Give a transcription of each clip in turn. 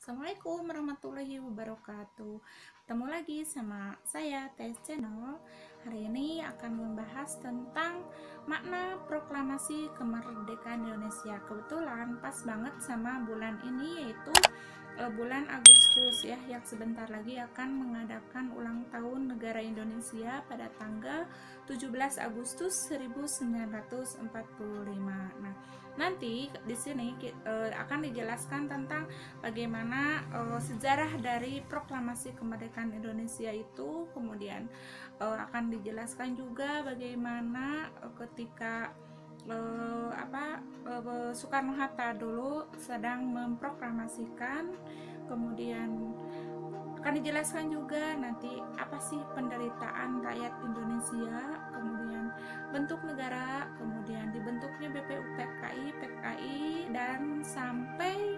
Assalamualaikum warahmatullahi wabarakatuh. Ketemu lagi sama saya Tes Channel. Hari ini akan membahas tentang makna proklamasi kemerdekaan Indonesia. Kebetulan pas banget sama bulan ini, yaitu bulan Agustus ya, yang sebentar lagi akan mengadakan ulang tahun negara Indonesia pada tanggal 17 Agustus 1945. Nah, nanti di sini akan dijelaskan tentang bagaimana sejarah dari proklamasi kemerdekaan Indonesia itu, kemudian akan dijelaskan juga bagaimana ketika Soekarno-Hatta dulu sedang memproklamasikan, kemudian akan dijelaskan juga nanti apa sih penderitaan rakyat Indonesia, kemudian bentuk negara, kemudian dibentuknya BPUPKI, dan sampai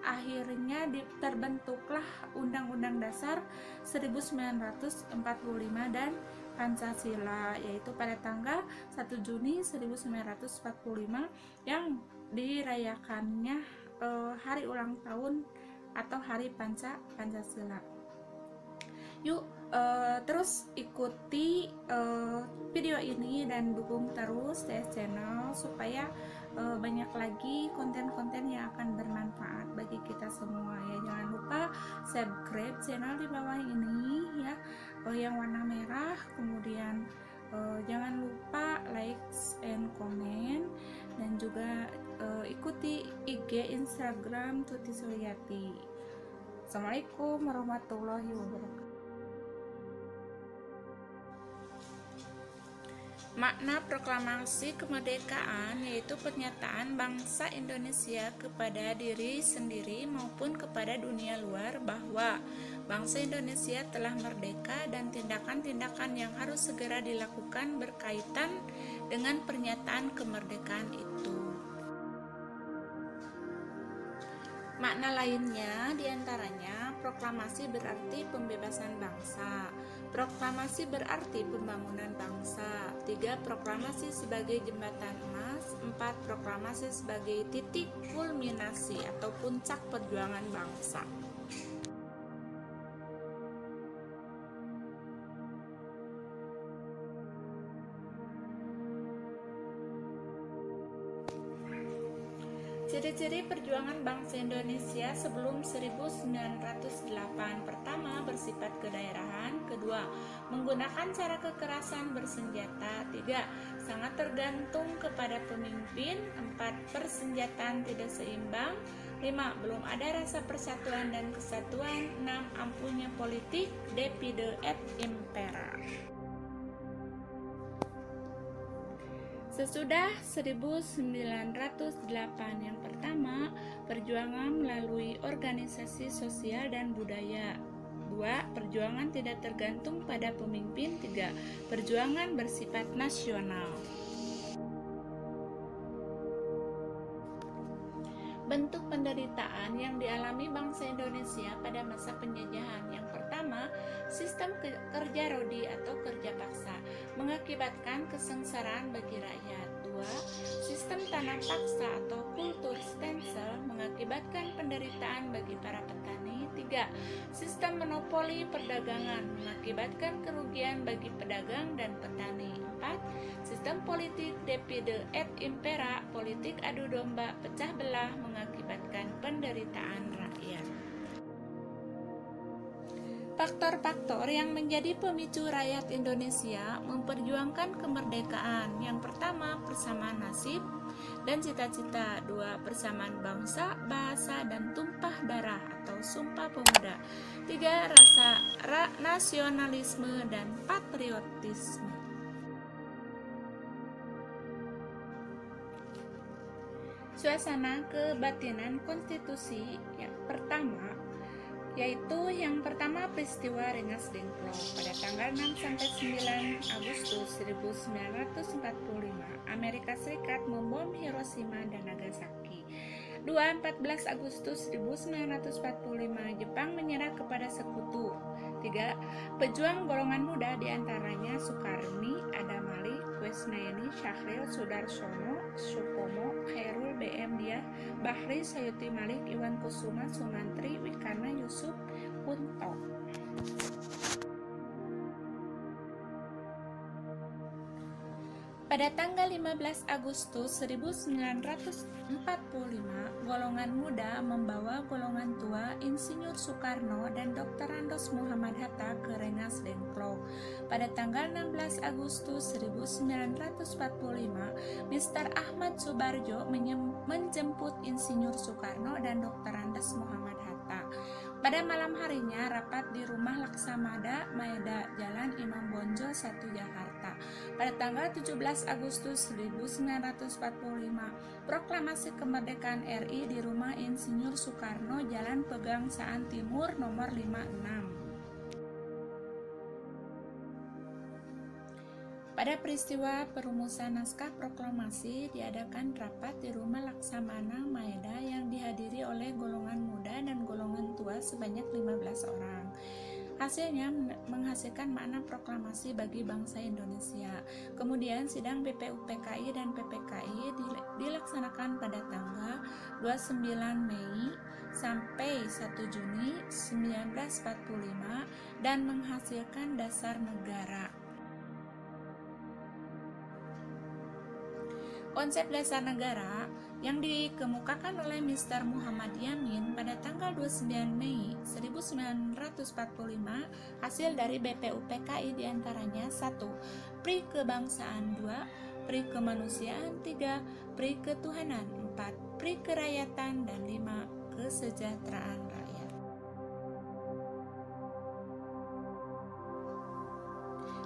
akhirnya terbentuklah Undang-Undang Dasar 1945 dan Pancasila, yaitu pada tanggal 1 Juni 1945 yang dirayakannya hari ulang tahun atau hari Pancasila. Yuk terus ikuti video ini dan dukung terus TS Channel supaya banyak lagi konten-konten yang akan bermanfaat bagi kita semua ya. Jangan lupa subscribe channel di bawah ini ya, yang warna merah, kemudian jangan lupa like and comment, dan juga ikuti IG Instagram Tuti Suryati. Assalamualaikum warahmatullahi wabarakatuh. Makna proklamasi kemerdekaan yaitu pernyataan bangsa Indonesia kepada diri sendiri maupun kepada dunia luar bahwa bangsa Indonesia telah merdeka dan tindakan-tindakan yang harus segera dilakukan berkaitan dengan pernyataan kemerdekaan itu. Makna lainnya diantaranya proklamasi berarti pembebasan bangsa, proklamasi berarti pembangunan bangsa, 3 proklamasi sebagai jembatan emas, 4 proklamasi sebagai titik kulminasi atau puncak perjuangan bangsa. Ciri-ciri perjuangan bangsa Indonesia sebelum 1908. Pertama, bersifat kedaerahan. Kedua, menggunakan cara kekerasan bersenjata. 3, sangat tergantung kepada pemimpin. 4, persenjataan tidak seimbang. 5, belum ada rasa persatuan dan kesatuan. 6, ampuhnya politik, divide et impera. Sesudah 1908, yang pertama, perjuangan melalui organisasi sosial dan budaya. 2, perjuangan tidak tergantung pada pemimpin. 3, perjuangan bersifat nasional. Bentuk penderitaan yang dialami bangsa Indonesia pada masa penjajahan. Yang pertama, sistem kerja rodi atau kerja paksa mengakibatkan kesengsaraan bagi rakyat. 2, sistem tanam paksa atau kultur stensel mengakibatkan penderitaan bagi para petani. 3, sistem monopoli perdagangan mengakibatkan kerugian bagi pedagang dan petani. 4, sistem politik divide et impera, politik adu domba pecah belah mengakibatkan penderitaan rakyat. Faktor-faktor yang menjadi pemicu rakyat Indonesia memperjuangkan kemerdekaan. Yang pertama, persamaan nasib dan cita-cita. 2, persamaan bangsa, bahasa, dan tumpah darah atau Sumpah Pemuda. 3, rasa nasionalisme dan patriotisme. Suasana kebatinan konstitusi yang pertama, yaitu yang pertama peristiwa Rengas Dengklok pada tanggal 6-9 Agustus 1945. Amerika Serikat membom Hiroshima dan Nagasaki. 2, 14 Agustus 1945, Jepang menyerah kepada sekutu. 3, pejuang golongan muda diantaranya Soekarni, Adam Malik, Kusnaini, Syahril, Sudarsono, Supomo, Khairul BM Diah, Bahri Sayuti Malik, Iwan Kusuma, Sumantri, Wikana Yusuf Kunto. Pada tanggal 15 Agustus 1945, golongan muda membawa golongan tua Insinyur Soekarno dan Dr. Andos Muhammad Hatta ke Rengas Dengklok. Pada tanggal 16 Agustus 1945, Mr. Ahmad Subarjo menjemput Insinyur Soekarno dan Dr. Andos Muhammad Hatta. Pada malam harinya rapat di rumah Laksamada, Maeda, Jalan Imam Bonjol 1, Jakarta. Pada tanggal 17 Agustus 1945, proklamasi kemerdekaan RI di rumah Insinyur Soekarno, Jalan Pegangsaan Timur nomor 56. Pada peristiwa perumusan naskah proklamasi diadakan rapat di rumah Laksamana Maeda yang dihadiri oleh golongan muda dan golongan tua sebanyak 15 orang. Hasilnya menghasilkan makna proklamasi bagi bangsa Indonesia. Kemudian sidang BPUPKI dan PPKI dilaksanakan pada tanggal 29 Mei sampai 1 Juni 1945 dan menghasilkan dasar negara. Konsep dasar negara yang dikemukakan oleh Mr. Muhammad Yamin pada tanggal 29 Mei 1945 hasil dari BPUPKI diantaranya 1. Pri kebangsaan 2. Pri kemanusiaan 3. Pri ketuhanan 4. Pri kerakyatan dan 5. Kesejahteraan rakyat.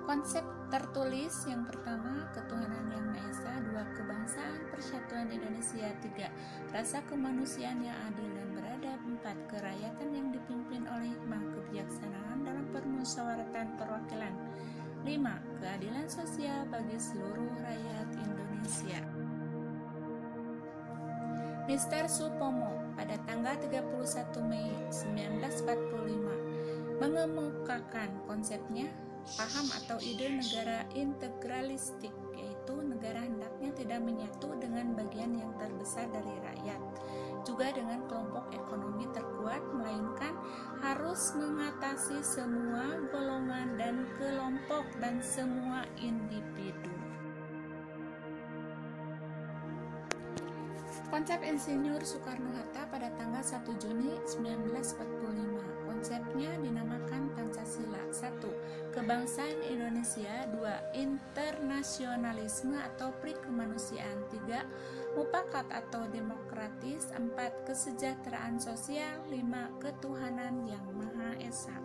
Konsep tertulis yang pertama, ketuhanan yang Maha Esa, 2. Kebangsaan persatuan Indonesia, 3. Rasa kemanusiaan yang adil dan beradab, 4. Kerakyatan yang dipimpin oleh hikmah kebijaksanaan dalam permusyawaratan perwakilan, 5. Keadilan sosial bagi seluruh rakyat Indonesia. Mr. Supomo pada tanggal 31 Mei 1945 mengemukakan konsepnya paham atau ide negara integralistik, yaitu negara hendaknya tidak menyatu dengan bagian yang terbesar dari rakyat, juga dengan kelompok ekonomi terkuat, melainkan harus mengatasi semua golongan dan kelompok dan semua individu. Konsep Insinyur Soekarno-Hatta pada tanggal 1 Juni 1945. Konsepnya dinamakan Pancasila. 1. Kebangsaan Indonesia. 2. Internasionalisme atau pri kemanusiaan. 3. Mufakat atau demokratis. 4. Kesejahteraan sosial. 5. Ketuhanan yang Maha Esa.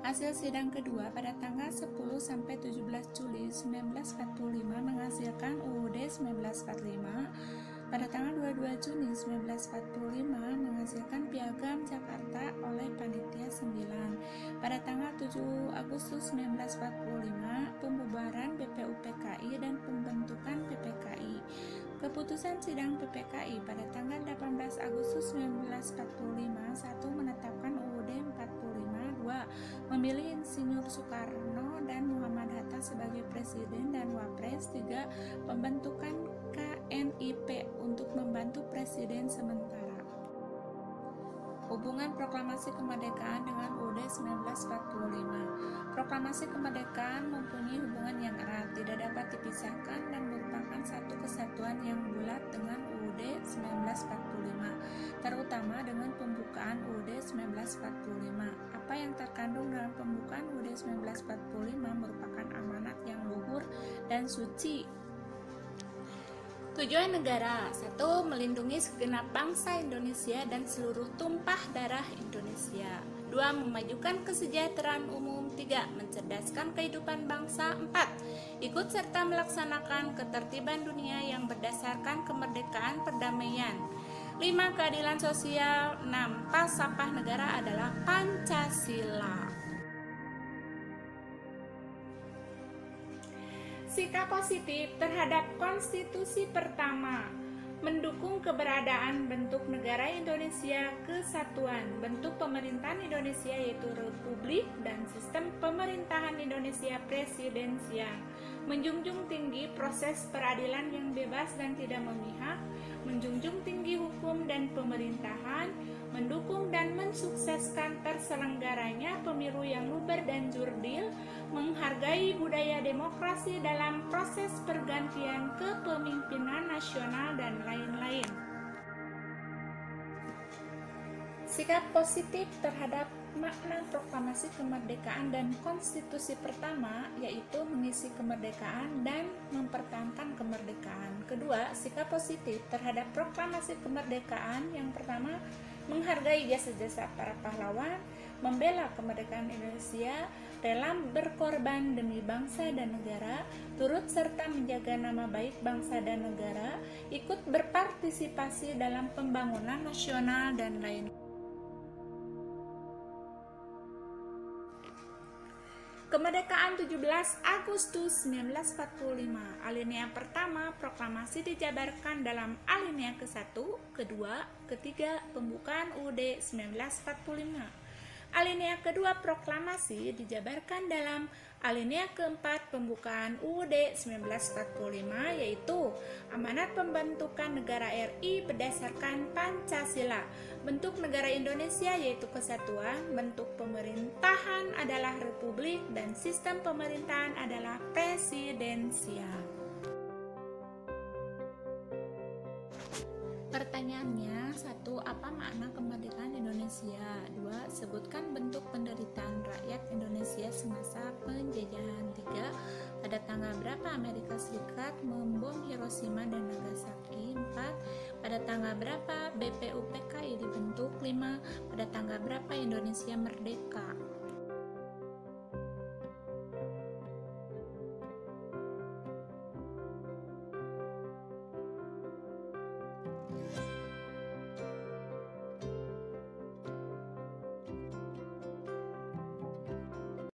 Hasil sidang kedua pada tanggal 10 sampai 17 Juli 1945 menghasilkan UUD 1945. Pada tanggal 22 Juni 1945 menghasilkan Piagam Jakarta oleh Panitia 9. Pada tanggal 7 Agustus 1945 pembubaran BPUPKI dan pembentukan PPKI. Keputusan sidang PPKI pada tanggal 18 Agustus 1945. 1. Menetapkan UUD 45. 2. Memilih Insinyur Soekarno dan Muhammad Hatta sebagai Presiden dan Wapres. 3. Pembentukan KNIP untuk membantu Presiden sementara. Hubungan proklamasi kemerdekaan dengan UUD 1945. Proklamasi kemerdekaan mempunyai hubungan yang erat, tidak dapat dipisahkan dan merupakan satu kesatuan yang bulat dengan UUD 1945, terutama dengan pembukaan UUD 1945. Apa yang terkandung dalam pembukaan UUD 1945 merupakan amanat yang luhur dan suci. Tujuan negara: 1. Melindungi segenap bangsa Indonesia dan seluruh tumpah darah Indonesia. 2. Memajukan kesejahteraan umum. 3. Mencerdaskan kehidupan bangsa. 4. Ikut serta melaksanakan ketertiban dunia yang berdasarkan kemerdekaan perdamaian. 5. Keadilan sosial. 6. Falsafah negara adalah Pancasila. Sikap positif terhadap konstitusi pertama. Mendukung keberadaan bentuk negara Indonesia kesatuan, bentuk pemerintahan Indonesia yaitu Republik dan sistem pemerintahan Indonesia presidensial. Menjunjung tinggi proses peradilan yang bebas dan tidak memihak, menjunjung tinggi hukum dan pemerintahan, mendukung dan mensukseskan terselenggaranya pemilu yang luber dan jurdil, menghargai budaya demokrasi dalam proses pergantian kepemimpinan nasional, dan lain-lain. Sikap positif terhadap makna proklamasi kemerdekaan dan konstitusi pertama yaitu mengisi kemerdekaan dan mempertahankan kemerdekaan. Kedua, sikap positif terhadap proklamasi kemerdekaan yang pertama menghargai jasa-jasa para pahlawan, membela kemerdekaan Indonesia, rela berkorban demi bangsa dan negara, turut serta menjaga nama baik bangsa dan negara, ikut berpartisipasi dalam pembangunan nasional, dan lain. Kemerdekaan 17 Agustus 1945. Alinea pertama, proklamasi dijabarkan dalam alinea ke-1, kedua, ketiga, pembukaan UUD 1945. Alinea kedua proklamasi dijabarkan dalam alinea keempat pembukaan UUD 1945, yaitu amanat pembentukan negara RI berdasarkan Pancasila, bentuk negara Indonesia yaitu kesatuan, bentuk pemerintahan adalah republik, dan sistem pemerintahan adalah presidensial. Pertanyaannya, 1. Apa makna kemerdekaan Indonesia? 2. Sebutkan bentuk penderitaan rakyat Indonesia semasa penjajahan. 3. Pada tanggal berapa Amerika Serikat membom Hiroshima dan Nagasaki? 4. Pada tanggal berapa BPUPKI dibentuk? 5. Pada tanggal berapa Indonesia merdeka?